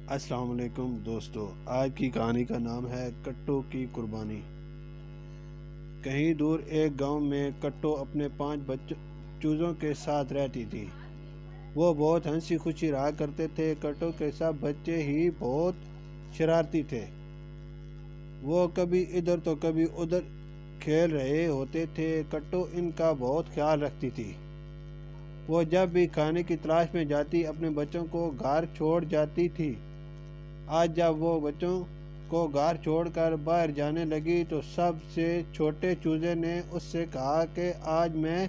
السلام علیکم دوستو، آج کی کہانی کا نام ہے کٹو کی قربانی۔ کہیں دور ایک گاؤں میں کٹو اپنے 5 چوزوں کے ساتھ رہتی تھی۔ وہ بہت ہنسی خوشی رہا کرتے تھے۔ کٹو کے سب بچے ہی بہت شرارتی تھے۔ وہ کبھی ادھر تو کبھی ادھر کھیل رہے ہوتے تھے۔ کٹو ان کا بہت خیال رکھتی تھی۔ وہ جب بھی کھانے کی تلاش میں جاتی اپنے بچوں کو گھر چھوڑ جاتی تھی۔ آج جب وہ بچوں کو گھر چھوڑ کر باہر جانے لگی تو سب سے چھوٹے چوزے نے اس سے کہا کہ آج میں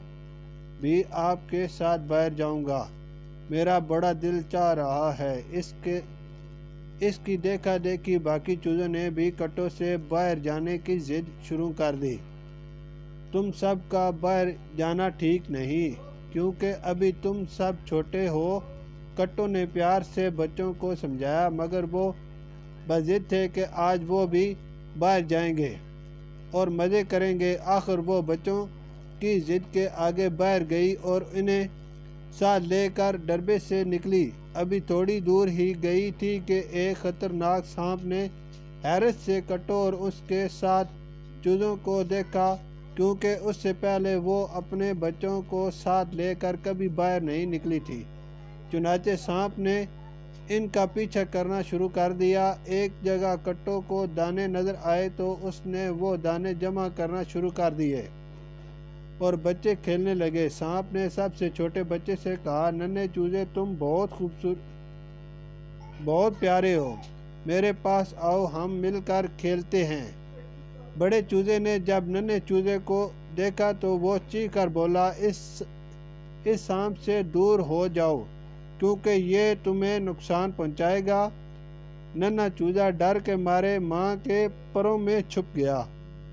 بھی آپ کے ساتھ باہر جاؤں گا، میرا بڑا دل چاہ رہا ہے۔ اس کی دیکھا دیکھی باقی چوزوں نے بھی کٹو سے باہر جانے کی ضد شروع کر دی۔ تم سب کا باہر جانا ٹھیک نہیں، کیونکہ ابھی تم سب چھوٹے ہو۔ کٹو نے پیار سے بچوں کو سمجھایا، مگر وہ بضد تھے کہ آج وہ بھی باہر جائیں گے اور مزے کریں گے۔ آخر وہ بچوں کی ضد کے آگے باہر گئی اور انہیں ساتھ لے کر ڈربے سے نکلی۔ ابھی تھوڑی دور ہی گئی تھی کہ ایک خطرناک سانپ نے حیرت سے کٹو اور اس کے ساتھ چوزوں کو دیکھا، کیونکہ اس سے پہلے وہ اپنے بچوں کو ساتھ لے کر کبھی باہر نہیں نکلی تھی۔ چنانچہ سانپ نے ان کا پیچھا کرنا شروع کر دیا۔ ایک جگہ کٹو کو دانے نظر آئے تو اس نے وہ دانے جمع کرنا شروع کر دیے اور بچے کھیلنے لگے۔ سانپ نے سب سے چھوٹے بچے سے کہا، ننھے چوزے تم بہت خوبصورت، بہت پیارے ہو، میرے پاس آؤ، ہم مل کر کھیلتے ہیں۔ بڑے چوزے نے جب ننھے چوزے کو دیکھا تو وہ چیخ کر بولا، اس سانپ سے دور ہو جاؤ، کیونکہ یہ تمہیں نقصان پہنچائے گا۔ ننھا چوزا ڈر کے مارے ماں کے پروں میں چھپ گیا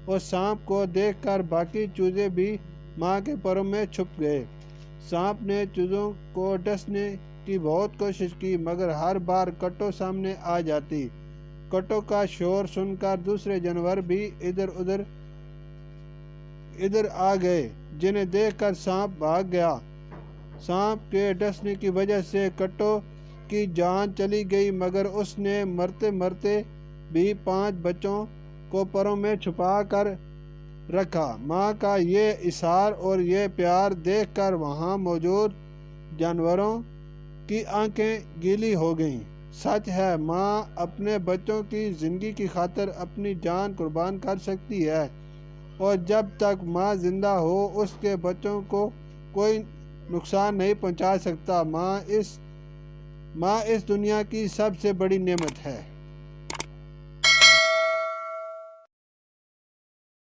اور سانپ کو دیکھ کر باقی چوزے بھی ماں کے پروں میں چھپ گئے۔ سانپ نے چوزوں کو ڈسنے کی بہت کوشش کی، مگر ہر بار کٹو سامنے آ جاتی۔ کٹو کا شور سن کر دوسرے جانور بھی ادھر آ گئے، جنہیں دیکھ کر سانپ بھاگ گیا۔ سانپ کے ڈسنے کی وجہ سے کٹو کی جان چلی گئی، مگر اس نے مرتے مرتے بھی 5 بچوں کو پروں میں چھپا کر رکھا۔ ماں کا یہ اصرار اور یہ پیار دیکھ کر وہاں موجود جانوروں کی آنکھیں گیلی ہو گئیں۔ سچ ہے، ماں اپنے بچوں کی زندگی کی خاطر اپنی جان قربان کر سکتی ہے، اور جب تک ماں زندہ ہو اس کے بچوں کو کوئی نقصان نہیں پہنچا سکتا۔ ماں اس دنیا کی سب سے بڑی نعمت ہے۔